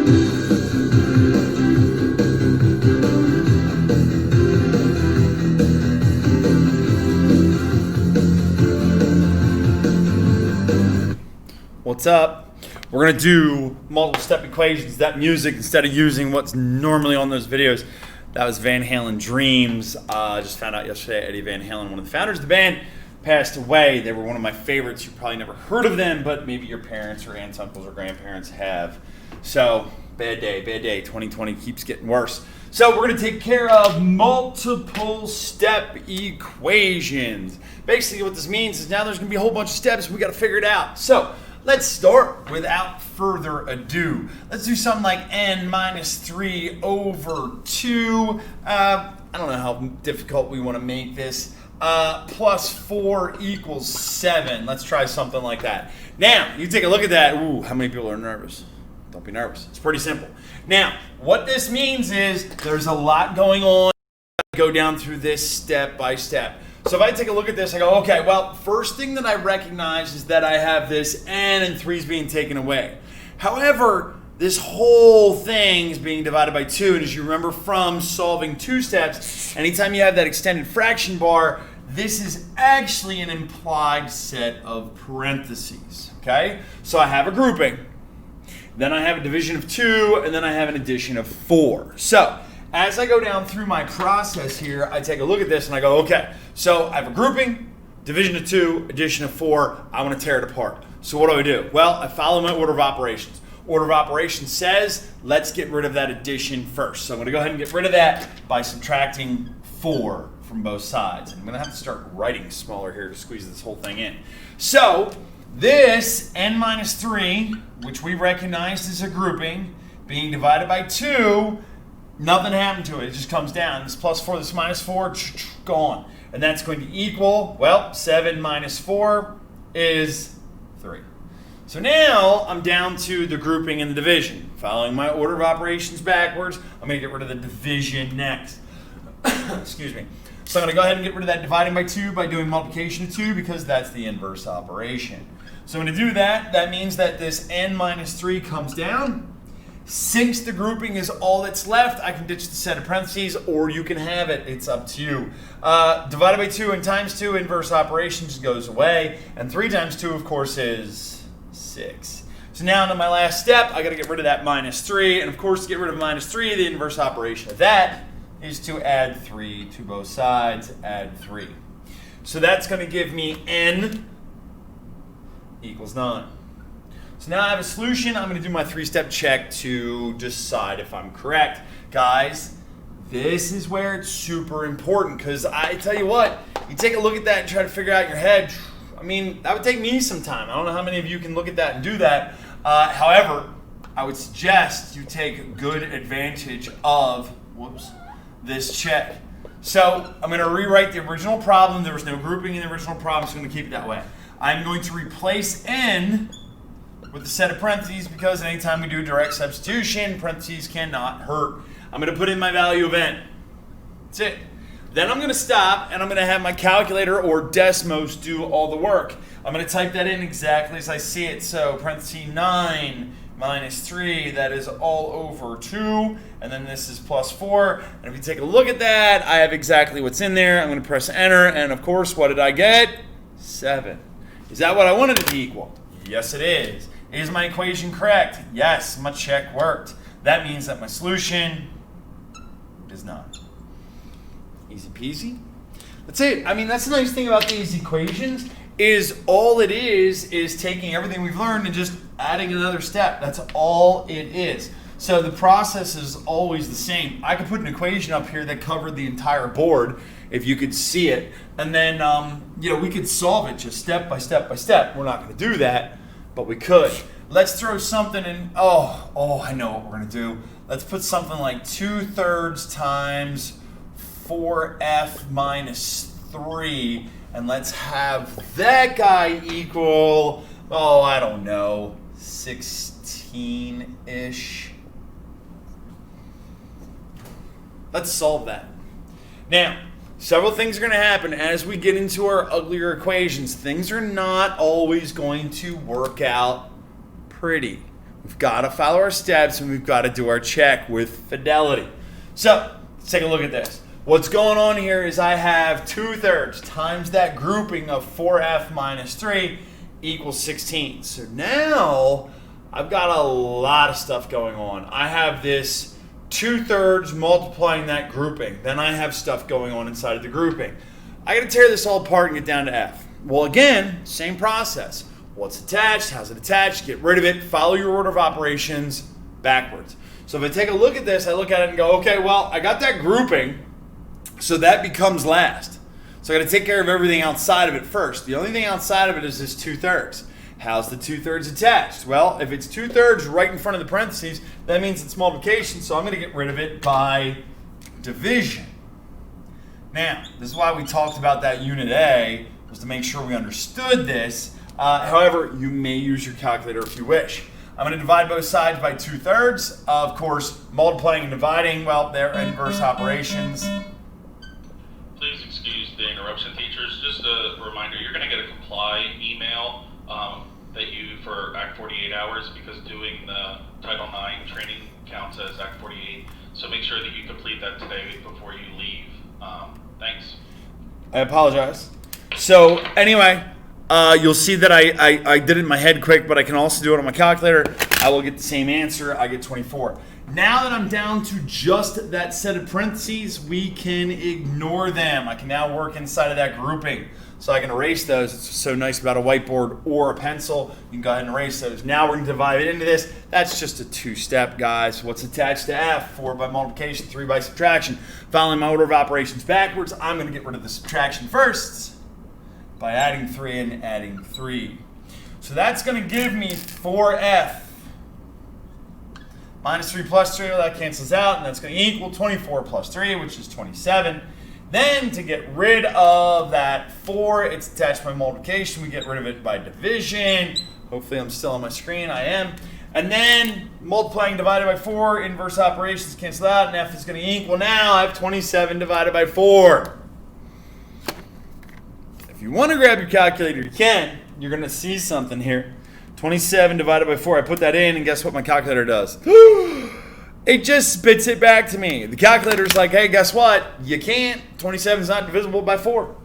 What's up? We're going to do multiple step equations, that music, instead of using what's normally on those videos. That was Van Halen Dreams. Just found out yesterday Eddie Van Halen, one of the founders of the band, passed away. They were one of my favorites. You probably never heard of them, but maybe your parents or aunts, uncles, or grandparents have. So, bad day, bad day. 2020 keeps getting worse. So we're going to take care of multiple step equations. Basically what this means is now there's going to be a whole bunch of steps. We got to figure it out. So let's start without further ado. Let's do something like n minus 3 over 2. I don't know how difficult we want to make this. Plus 4 equals 7. Let's try something like that. Now, you take a look at that. Ooh, how many people are nervous? Don't be nervous. It's pretty simple. Now, what this means is there's a lot going on. Go down through this step by step. So if I take a look at this, I go, okay, well, first thing that I recognize is that I have this n and 3 is being taken away. However, this whole thing is being divided by 2. And as you remember from solving 2 steps, anytime you have that extended fraction bar, this is actually an implied set of parentheses, okay? So I have a grouping. Then I have a division of 2, and then I have an addition of 4. So as I go down through my process here, I take a look at this and I go, okay, so I have a grouping, division of 2, addition of 4. I want to tear it apart. So what do? Well, I follow my order of operations. Order of operations says, let's get rid of that addition first. So I'm going to go ahead and get rid of that by subtracting 4 from both sides. And I'm going to have to start writing smaller here to squeeze this whole thing in. So this n minus 3, which we recognized as a grouping, being divided by 2, nothing happened to it. It just comes down. This plus 4, this minus 4, gone. And that's going to equal, well, 7 minus 4 is 3. So now I'm down to the grouping and the division. Following my order of operations backwards, I'm going to get rid of the division next. Excuse me. So I'm going to go ahead and get rid of that dividing by 2 by doing multiplication of 2 because that's the inverse operation. So I'm going to do that. That means that this n minus 3 comes down. Since the grouping is all that's left, I can ditch the set of parentheses, or you can have it. It's up to you. Divided by 2 and times 2, inverse operations goes away. And 3 times 2, of course, is 6. So now into my last step, I got to get rid of that minus 3. And of course, to get rid of minus 3, the inverse operation of that is to add 3 to both sides, add 3. So that's going to give me n equals 9. So now I have a solution. I'm going to do my 3-step check to decide if I'm correct. Guys, this is where it's super important because I tell you what, you take a look at that and try to figure out in your head, I mean, that would take me some time. I don't know how many of you can look at that and do that. However, I would suggest you take good advantage of, this check. So I'm going to rewrite the original problem. There was no grouping in the original problem, so I'm going to keep it that way. I'm going to replace n with the set of parentheses because anytime we do direct substitution, parentheses cannot hurt. I'm going to put in my value of n. That's it. Then I'm going to stop and I'm going to have my calculator or Desmos do all the work. I'm going to type that in exactly as I see it. So parentheses 9 minus 3, that is all over 2, and then this is plus 4. And if you take a look at that, I have exactly what's in there. I'm going to press enter, and of course, what did I get? 7. Is that what I wanted it to equal? Yes, it is. Is my equation correct? Yes, my check worked. That means that my solution is not. Easy peasy. That's it. I mean, that's the nice thing about these equations is all it is taking everything we've learned and just adding another step. That's all it is. So the process is always the same. I could put an equation up here that covered the entire board if you could see it. And then, we could solve it just step by step by step. We're not going to do that, but we could. Let's throw something in. Oh, I know what we're going to do. Let's put something like 2/3 times 4f minus 3. And let's have that guy equal, I don't know, 16-ish. Let's solve that. Now, several things are going to happen as we get into our uglier equations. Things are not always going to work out pretty. We've got to follow our steps, and we've got to do our check with fidelity. So let's take a look at this. What's going on here is I have 2/3 times that grouping of 4F minus 3 equals 16. So now I've got a lot of stuff going on. I have this 2/3 multiplying that grouping. Then I have stuff going on inside of the grouping. I got to tear this all apart and get down to F. Well, again, same process. What's attached? How's it attached? Get rid of it. Follow your order of operations backwards. So if I take a look at this, I look at it and go, okay, well, I got that grouping. So that becomes last. So I got to take care of everything outside of it first. The only thing outside of it is this 2/3. How's the 2/3 attached? Well, if it's 2/3 right in front of the parentheses, that means it's multiplication. So I'm going to get rid of it by division. Now, this is why we talked about that unit A, was to make sure we understood this. However, you may use your calculator if you wish. I'm going to divide both sides by 2/3. Of course, multiplying and dividing, well, they're inverse operations. Please excuse the interruption, teachers. Just a reminder, you're going to get a comply email that you for Act 48 hours, because doing the Title IX training counts as Act 48. So make sure that you complete that today before you leave. Thanks. I apologize. So anyway, you'll see that I did it in my head quick, but I can also do it on my calculator. I will get the same answer. I get 24. Now that I'm down to just that set of parentheses, we can ignore them. I can now work inside of that grouping. So I can erase those. It's so nice about a whiteboard or a pencil. You can go ahead and erase those. Now we're going to divide it into this. That's just a two-step, guys. What's attached to F? 4 by multiplication, 3 by subtraction. Following my order of operations backwards, I'm going to get rid of the subtraction first by adding 3 and adding 3. So that's going to give me 4F. Minus 3 plus 3, well, that cancels out, and that's going to equal 24 plus 3, which is 27. Then, to get rid of that 4, it's attached by multiplication. We get rid of it by division. Hopefully I'm still on my screen. I am. And then, multiplying divided by 4, inverse operations cancel out, and F is going to equal, now I have 27 divided by 4. If you want to grab your calculator, you can. You're going to see something here. 27 divided by 4. I put that in, and guess what my calculator does? It just spits it back to me. The calculator's like, hey, guess what? You can't. 27 is not divisible by 4.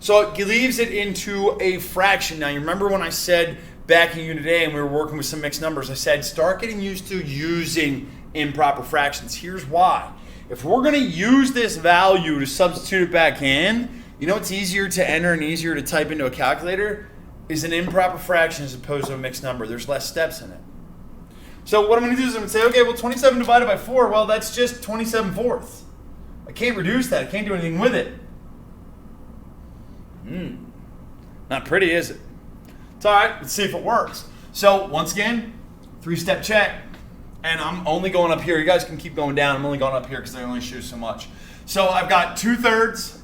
So it leaves it into a fraction. Now, you remember when I said back in Unit A and we were working with some mixed numbers, I said start getting used to using improper fractions. Here's why. If we're going to use this value to substitute it back in, you know what's easier to enter and easier to type into a calculator? Is an improper fraction as opposed to a mixed number. There's less steps in it. So what I'm going to do is I'm going to say, okay, well, 27 divided by 4, well, that's just 27/4. I can't reduce that. I can't do anything with it. Not pretty, is it? It's all right. Let's see if it works. So once again, 3-step check. And I'm only going up here. You guys can keep going down. I'm only going up here because I only show so much. So I've got 2/3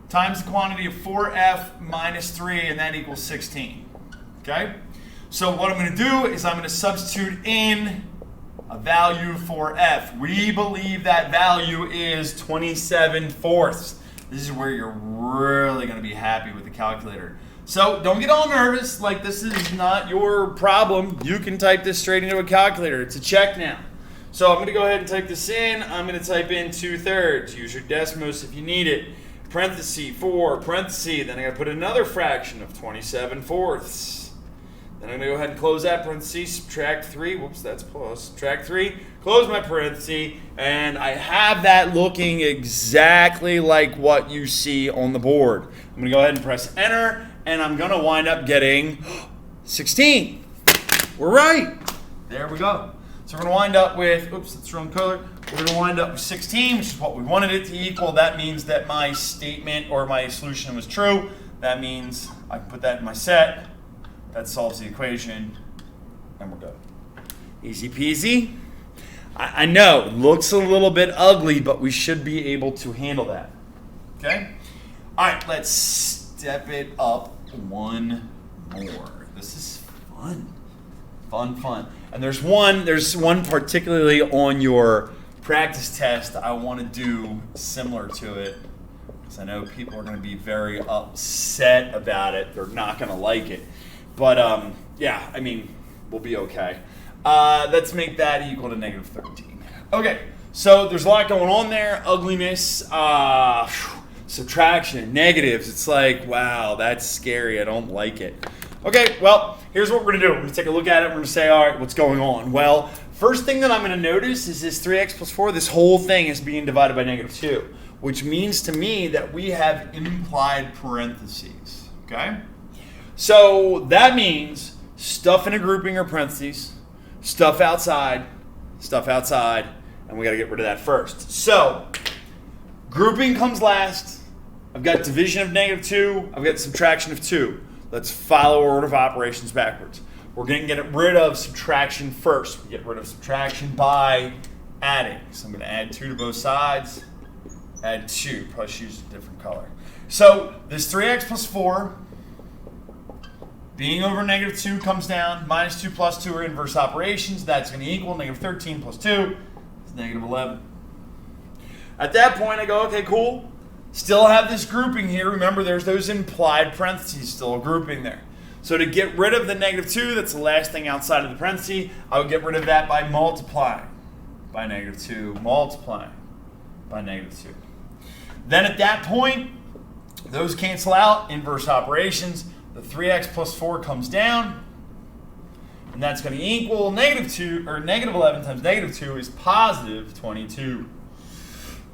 times the quantity of 4F minus 3, and that equals 16. Okay? So what I'm going to do is I'm going to substitute in a value for F. We believe that value is 27/4. This is where you're really going to be happy with the calculator. So don't get all nervous, like this is not your problem. You can type this straight into a calculator. It's a check now. So I'm going to go ahead and type this in. I'm going to type in 2/3. Use your Desmos if you need it. Parenthesis 4, parenthesis, then I got to put another fraction of 27/4. Then I'm going to go ahead and close that parenthesis, subtract 3, whoops, that's plus, subtract 3, close my parenthesis, and I have that looking exactly like what you see on the board. I'm going to go ahead and press enter, and I'm going to wind up getting 16. We're right. There we go. So we're going to wind up with, oops, that's the wrong color. We're going to wind up with 16, which is what we wanted it to equal. That means that my statement or my solution was true. That means I can put that in my set. That solves the equation, and we're good. Easy peasy. I know, looks a little bit ugly, but we should be able to handle that. Okay? All right, let's step it up one more. This is fun. Fun. And there's one particularly on your practice test I want to do similar to it, because I know people are going to be very upset about it. They're not going to like it. But, yeah, I mean, we'll be okay. Let's make that equal to negative 13. Okay, so there's a lot going on there. Ugliness, subtraction, negatives. It's like, wow, that's scary. I don't like it. Okay, well, here's what we're going to do. We're going to take a look at it. We're going to say, all right, what's going on? Well, first thing that I'm going to notice is this 3x plus 4, this whole thing is being divided by negative 2, which means to me that we have implied parentheses, okay? So that means stuff in a grouping or parentheses, stuff outside, and we got to get rid of that first. So grouping comes last. I've got division of negative 2. I've got subtraction of 2. Let's follow order of operations backwards. We're going to get rid of subtraction first. We get rid of subtraction by adding. So I'm going to add 2 to both sides. Add 2. Probably should use a different color. So this 3x plus 4 being over negative 2 comes down. Minus 2 plus 2 are inverse operations. That's going to equal negative 13 plus 2 is negative 11. At that point, I go, okay, cool. Still have this grouping here. Remember, there's those implied parentheses, still a grouping there. So to get rid of the negative 2, that's the last thing outside of the parenthesis, I would get rid of that by multiplying by negative 2, multiplying by negative 2. Then at that point, those cancel out, inverse operations. The 3x plus 4 comes down, and that's going to equal negative 2, or negative 11 times negative 2 is positive 22.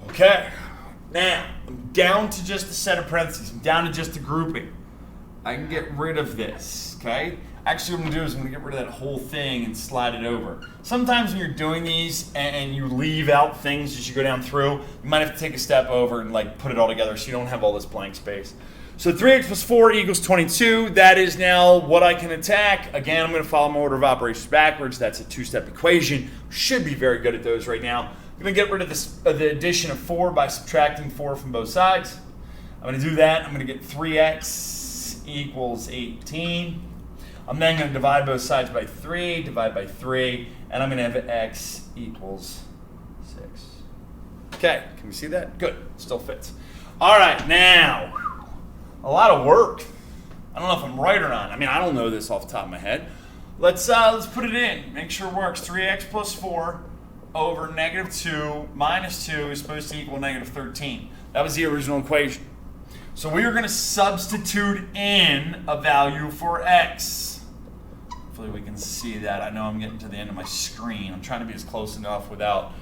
Okay. Now, I'm down to just a set of parentheses. I'm down to just a grouping. I can get rid of this, okay? Actually, what I'm going to do is I'm going to get rid of that whole thing and slide it over. Sometimes when you're doing these and you leave out things as you go down through, you might have to take a step over and like put it all together so you don't have all this blank space. So 3x plus 4 equals 22. That is now what I can attack. Again, I'm going to follow my order of operations backwards. That's a two-step equation. Should be very good at those right now. I'm going to get rid of the addition of 4 by subtracting 4 from both sides. I'm going to do that. I'm going to get 3x equals 18. I'm then going to divide both sides by 3, divide by 3, and I'm going to have x equals 6. Okay, can we see that? Good, still fits. All right, now, a lot of work. I don't know if I'm right or not. I mean, I don't know this off the top of my head. Let's put it in, make sure it works. 3x plus 4 over negative 2 minus 2 is supposed to equal negative 13. That was the original equation. So we are going to substitute in a value for x. Hopefully we can see that. I know I'm getting to the end of my screen. I'm trying to be as close enough without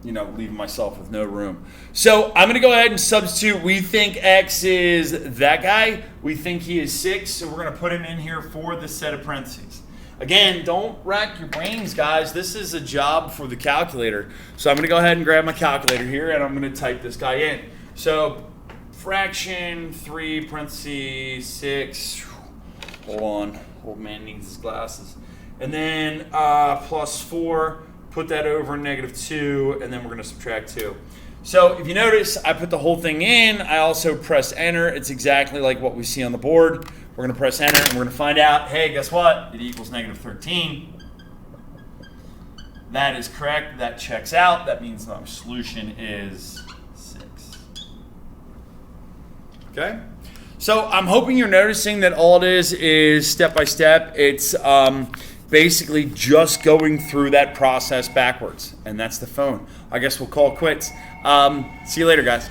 leaving myself with no room. So I'm going to go ahead and substitute. We think x is that guy. We think he is 6, so we're going to put him in here for this set of parentheses. Again, don't rack your brains, guys. This is a job for the calculator. So I'm going to go ahead and grab my calculator here, and I'm going to type this guy in. So fraction 3 parentheses 6. Hold on. Old man needs his glasses. And then plus 4. Put that over negative 2, and then we're going to subtract 2. So if you notice, I put the whole thing in. I also press enter. It's exactly like what we see on the board. We're going to press enter, and we're going to find out, hey, guess what? It equals negative 13. That is correct. That checks out. That means my solution is 6. Okay? So I'm hoping you're noticing that all it is step by step. It's basically just going through that process backwards. And that's the phone. I guess we'll call it quits. See you later, guys.